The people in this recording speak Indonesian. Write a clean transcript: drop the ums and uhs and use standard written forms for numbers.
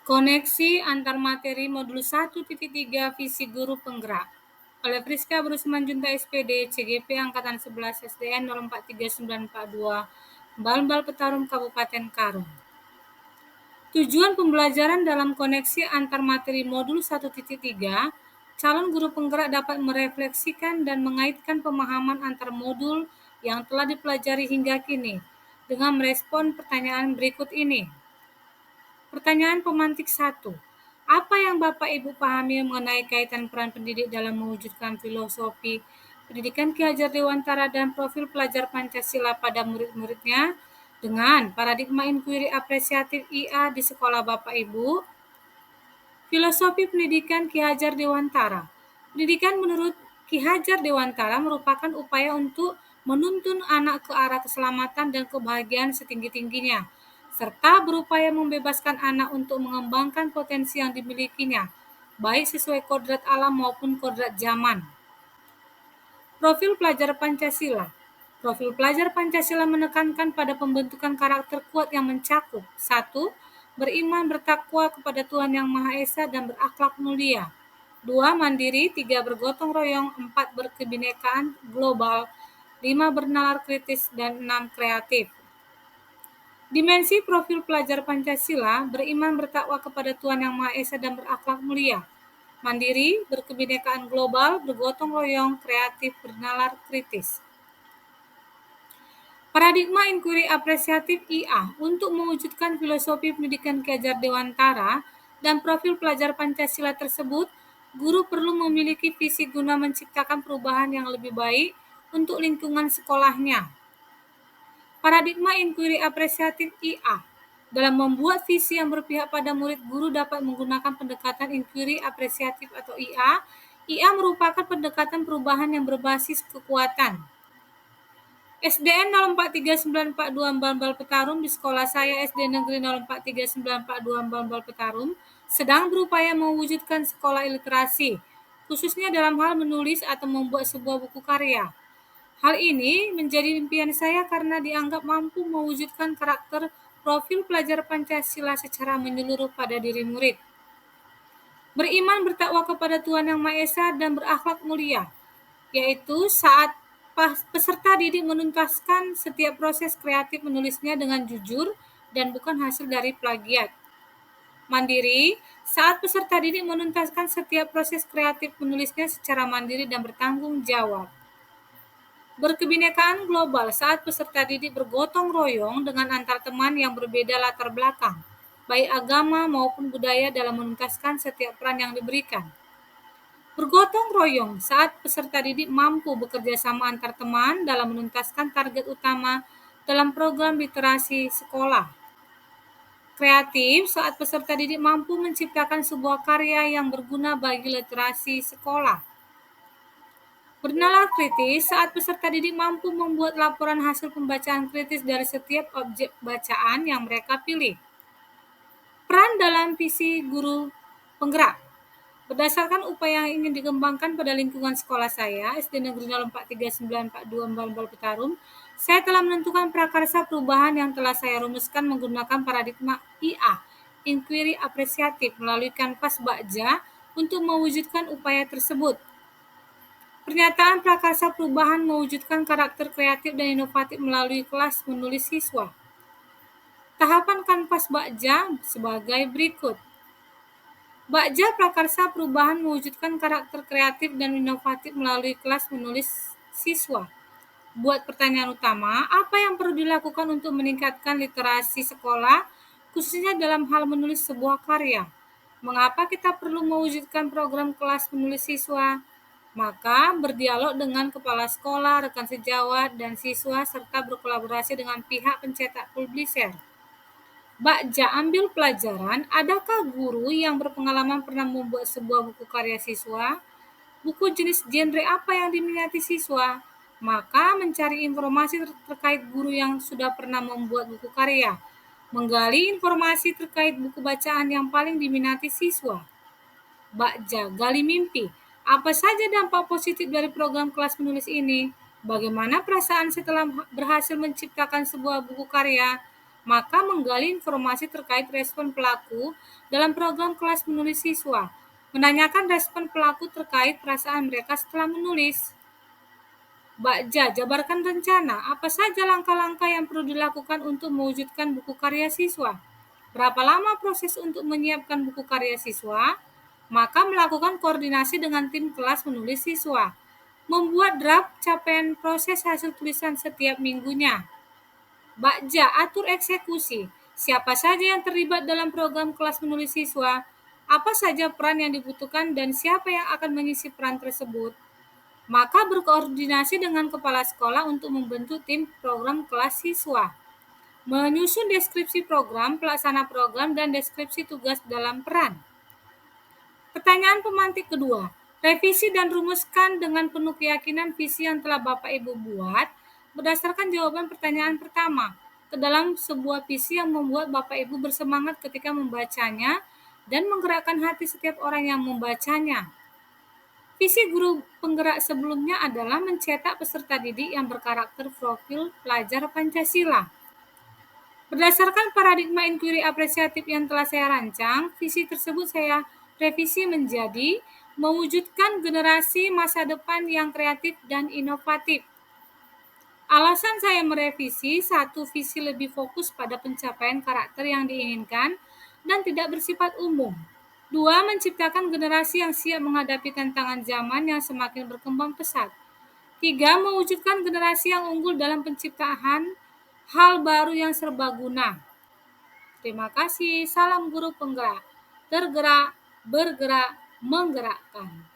Koneksi antar materi modul 1.3 visi guru penggerak oleh Priska Brusman Junta SPD CGP Angkatan 11 SDN 043942 Balbal Petarum Kabupaten Karong. Tujuan pembelajaran dalam koneksi antar materi modul 1.3, calon guru penggerak dapat merefleksikan dan mengaitkan pemahaman antar modul yang telah dipelajari hingga kini dengan merespon pertanyaan berikut ini. Pertanyaan pemantik 1. Apa yang Bapak Ibu pahami mengenai kaitan peran pendidik dalam mewujudkan filosofi pendidikan Ki Hajar Dewantara dan profil pelajar Pancasila pada murid-muridnya dengan paradigma inquiry apresiatif IA di sekolah Bapak Ibu? Filosofi pendidikan Ki Hajar Dewantara. Pendidikan menurut Ki Hajar Dewantara merupakan upaya untuk menuntun anak ke arah keselamatan dan kebahagiaan setinggi-tingginya, serta berupaya membebaskan anak untuk mengembangkan potensi yang dimilikinya, baik sesuai kodrat alam maupun kodrat zaman. Profil pelajar Pancasila. Profil pelajar Pancasila menekankan pada pembentukan karakter kuat yang mencakup 1. Beriman bertakwa kepada Tuhan Yang Maha Esa dan berakhlak mulia. 2. Mandiri. 3. Bergotong royong. 4. Berkebinekaan global. 5. Bernalar kritis. Dan 6. Kreatif. Dimensi profil pelajar Pancasila: beriman bertakwa kepada Tuhan Yang Maha Esa dan berakhlak mulia. Mandiri, berkebinekaan global, bergotong royong, kreatif, bernalar kritis. Paradigma inquiry apresiatif IA untuk mewujudkan filosofi pendidikan Ki Hajar Dewantara dan profil pelajar Pancasila tersebut, guru perlu memiliki visi guna menciptakan perubahan yang lebih baik untuk lingkungan sekolahnya. Paradigma inquiry apresiatif IA. Dalam membuat visi yang berpihak pada murid, guru dapat menggunakan pendekatan inquiry apresiatif atau IA. IA merupakan pendekatan perubahan yang berbasis kekuatan. SDN 043942 Balbal Petarum di sekolah saya SD Negeri 043942 Balbal Petarum sedang berupaya mewujudkan sekolah literasi, khususnya dalam hal menulis atau membuat sebuah buku karya. Hal ini menjadi impian saya karena dianggap mampu mewujudkan karakter profil pelajar Pancasila secara menyeluruh pada diri murid. Beriman bertakwa kepada Tuhan Yang Maha Esa dan berakhlak mulia, yaitu saat peserta didik menuntaskan setiap proses kreatif menulisnya dengan jujur dan bukan hasil dari plagiat. Mandiri, saat peserta didik menuntaskan setiap proses kreatif menulisnya secara mandiri dan bertanggung jawab. Berkebinekaan global, saat peserta didik bergotong royong dengan antar teman yang berbeda latar belakang, baik agama maupun budaya dalam menuntaskan setiap peran yang diberikan. Bergotong royong, saat peserta didik mampu bekerja sama antar teman dalam menuntaskan target utama dalam program literasi sekolah. Kreatif, saat peserta didik mampu menciptakan sebuah karya yang berguna bagi literasi sekolah. Bernalar kritis, saat peserta didik mampu membuat laporan hasil pembacaan kritis dari setiap objek bacaan yang mereka pilih. Peran dalam visi guru penggerak. Berdasarkan upaya yang ingin dikembangkan pada lingkungan sekolah saya, SD Negeri 043942 Balbal Petarum, saya telah menentukan prakarsa perubahan yang telah saya rumuskan menggunakan paradigma IA, inquiry apresiatif, melalui kanvas Bakja untuk mewujudkan upaya tersebut. Pernyataan prakarsa perubahan mewujudkan karakter kreatif dan inovatif melalui kelas menulis siswa. Tahapan kanvas Bakja sebagai berikut. Bakja prakarsa perubahan mewujudkan karakter kreatif dan inovatif melalui kelas menulis siswa. Buat pertanyaan utama, apa yang perlu dilakukan untuk meningkatkan literasi sekolah, khususnya dalam hal menulis sebuah karya? Mengapa kita perlu mewujudkan program kelas menulis siswa? Maka berdialog dengan kepala sekolah, rekan sejawat, dan siswa, serta berkolaborasi dengan pihak pencetak publisher. Bakja ambil pelajaran, adakah guru yang berpengalaman pernah membuat sebuah buku karya siswa? Buku jenis genre apa yang diminati siswa? Maka mencari informasi terkait guru yang sudah pernah membuat buku karya. Menggali informasi terkait buku bacaan yang paling diminati siswa. Bakja gali mimpi. Apa saja dampak positif dari program kelas menulis ini? Bagaimana perasaan setelah berhasil menciptakan sebuah buku karya? Maka menggali informasi terkait respon pelaku dalam program kelas menulis siswa. Menanyakan respon pelaku terkait perasaan mereka setelah menulis. Bakja, jabarkan rencana. Apa saja langkah-langkah yang perlu dilakukan untuk mewujudkan buku karya siswa? Berapa lama proses untuk menyiapkan buku karya siswa? Maka melakukan koordinasi dengan tim kelas menulis siswa. Membuat draft capaian proses hasil tulisan setiap minggunya. Bakja, atur eksekusi. Siapa saja yang terlibat dalam program kelas menulis siswa? Apa saja peran yang dibutuhkan dan siapa yang akan mengisi peran tersebut? Maka berkoordinasi dengan kepala sekolah untuk membentuk tim program kelas siswa. Menyusun deskripsi program, pelaksana program, dan deskripsi tugas dalam peran. Pertanyaan pemantik kedua. Revisi dan rumuskan dengan penuh keyakinan visi yang telah Bapak Ibu buat berdasarkan jawaban pertanyaan pertama ke dalam sebuah visi yang membuat Bapak Ibu bersemangat ketika membacanya dan menggerakkan hati setiap orang yang membacanya. Visi guru penggerak sebelumnya adalah mencetak peserta didik yang berkarakter profil pelajar Pancasila. Berdasarkan paradigma inquiry apresiatif yang telah saya rancang, visi tersebut saya revisi menjadi mewujudkan generasi masa depan yang kreatif dan inovatif. Alasan saya merevisi, satu, visi lebih fokus pada pencapaian karakter yang diinginkan dan tidak bersifat umum. Dua, menciptakan generasi yang siap menghadapi tantangan zaman yang semakin berkembang pesat. Tiga, mewujudkan generasi yang unggul dalam penciptaan hal baru yang serbaguna. Terima kasih. Salam guru penggerak. Tergerak, bergerak, menggerakkan.